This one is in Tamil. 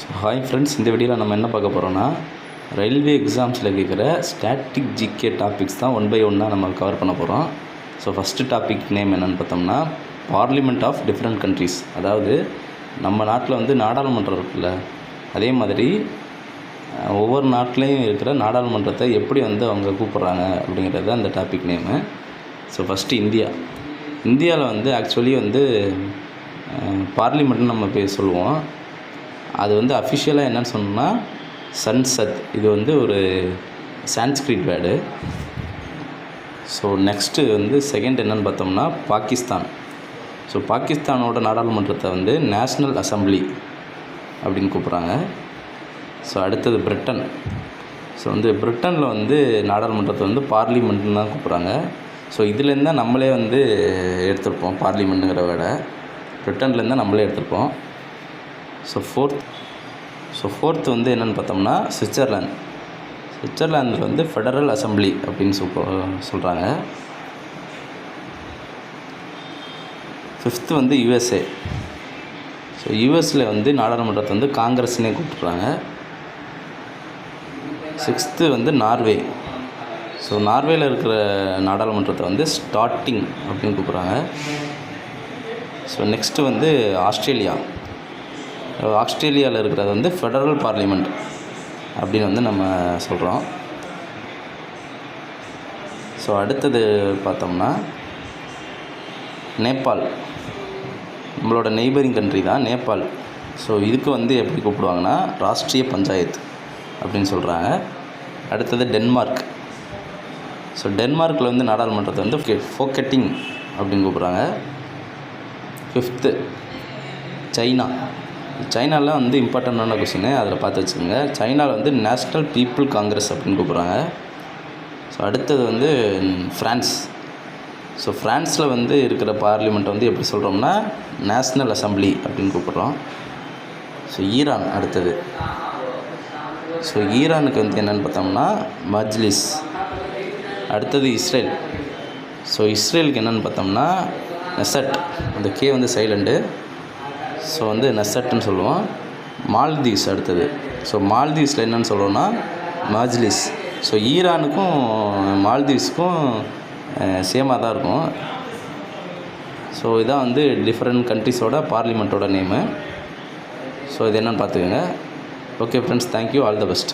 ஸோ ஹாய் ஃப்ரெண்ட்ஸ், இந்த வீடியோவில் நம்ம என்ன பார்க்க போகிறோன்னா ரயில்வே எக்ஸாம்ஸில் கேட்குற ஸ்டாட்டிக் ஜிகே டாபிக்ஸ் தான் ஒன் பை ஒன்னாக நம்ம கவர் பண்ண போகிறோம். ஸோ ஃபஸ்ட்டு டாபிக் நேம் என்னென்னு பார்த்தோம்னா பார்லிமெண்ட் ஆஃப் டிஃப்ரெண்ட் கண்ட்ரீஸ். அதாவது நம்ம நாட்டில் வந்து நாடாளுமன்றம் இருக்குல்ல, அதே மாதிரி ஒவ்வொரு நாட்டிலையும் இருக்கிற நாடாளுமன்றத்தை எப்படி வந்து அவங்க கூப்பிட்றாங்க அப்படிங்கிறது அந்த டாபிக் நேமு. ஸோ ஃபஸ்ட்டு இந்தியாவில் வந்து ஆக்சுவலி வந்து பார்லிமெண்ட்னு நம்ம சொல்லுவோம். அது வந்து அஃபிஷியலாக என்னென்னு சொன்னோம்னா சன்சத். இது வந்து ஒரு சான்ஸ்கிரிட் வேர்டு. ஸோ நெக்ஸ்ட்டு வந்து செகண்ட் என்னென்னு பார்த்தோம்னா பாகிஸ்தான். ஸோ பாகிஸ்தானோட நாடாளுமன்றத்தை வந்து நேஷ்னல் அசம்பிளி அப்படின்னு கூப்பிட்றாங்க. ஸோ அடுத்தது பிரிட்டன். ஸோ வந்து பிரிட்டனில் வந்து நாடாளுமன்றத்தை வந்து பார்லிமெண்ட்னு தான் கூப்பிட்றாங்க. ஸோ இதுலேருந்து தான் நம்மளே வந்து எடுத்திருப்போம் பார்லிமெண்ட்டுங்கிற வேர்டை. பிரிட்டன்லேருந்து தான் நம்மளே எடுத்திருப்போம். ஸோ ஃபோர்த்து வந்து என்னென்னு பார்த்தோம்னா சுவிட்சர்லாந்தில் வந்து ஃபெடரல் அசம்பிளி அப்படின்னு சொல்கிறாங்க. ஃபிஃப்த்து வந்து யூஎஸ்ஏ. ஸோ யூஎஸில் வந்து நாடாளுமன்றத்தை வந்து காங்கிரஸ்னே கூப்பிட்றாங்க. சிக்ஸ்த்து வந்து நார்வே. ஸோ நார்வேயில் இருக்கிற நாடாளுமன்றத்தை வந்து ஸ்டார்டிங் அப்படின்னு கூப்பிட்றாங்க. ஸோ நெக்ஸ்ட்டு வந்து ஆஸ்திரேலியாவில் இருக்கிறது வந்து ஃபெடரல் பார்லிமெண்ட் அப்படின்னு வந்து நம்ம சொல்கிறோம். ஸோ அடுத்தது பார்த்தோம்னா நேபாள். நம்மளோட நெய்பரிங் கண்ட்ரி தான் நேபாள். ஸோ இதுக்கு வந்து எப்படி கூப்பிடுவாங்கன்னா ராஷ்ட்ரிய பஞ்சாயத்து அப்படின்னு சொல்கிறாங்க. அடுத்தது டென்மார்க். ஸோ டென்மார்க்கில் வந்து நாடாளுமன்றத்தை வந்து ஃபோக்கெட்டிங் அப்படின்னு கூப்பிட்றாங்க. ஃபிஃப்த்து சைனாவில் வந்து இம்பார்ட்டண்ட்டான கொஸ்டின், அதில் பார்த்து வச்சுக்கோங்க. சைனாவில் வந்து நேஷ்னல் பீப்புள் காங்கிரஸ் அப்படின்னு கூப்பிட்றாங்க. ஸோ அடுத்தது வந்து ஃப்ரான்ஸ். ஸோ ஃப்ரான்ஸில் வந்து இருக்கிற பார்லிமெண்ட்டை வந்து எப்படி சொல்கிறோம்னா நேஷ்னல் அசம்பிளி அப்படின்னு கூப்பிட்றோம். ஸோ ஈரான் அடுத்தது. ஸோ ஈரானுக்கு வந்து என்னென்னு பார்த்தோம்னா மஜ்லிஸ். அடுத்தது இஸ்ரேல். ஸோ இஸ்ரேலுக்கு என்னென்னு பார்த்தோம்னா நெசட். அந்த கே வந்து சைலண்டு. ஸோ வந்து நெசட்டுன்னு சொல்லுவோம். மால்தீவ்ஸ் அடுத்தது. ஸோ மால்தீவ்ஸில் என்னென்னு சொல்கிறோன்னா மஜ்லிஸ். ஸோ ஈரானுக்கும் மால்தீவ்ஸுக்கும் சேமாக தான் இருக்கும். ஸோ இதான் வந்து டிஃப்ரெண்ட் கண்ட்ரிஸோட பார்லிமெண்ட்டோட நேமு. ஸோ இது என்னென்னு பார்த்துக்கோங்க. Okay friends, thank you, all the best.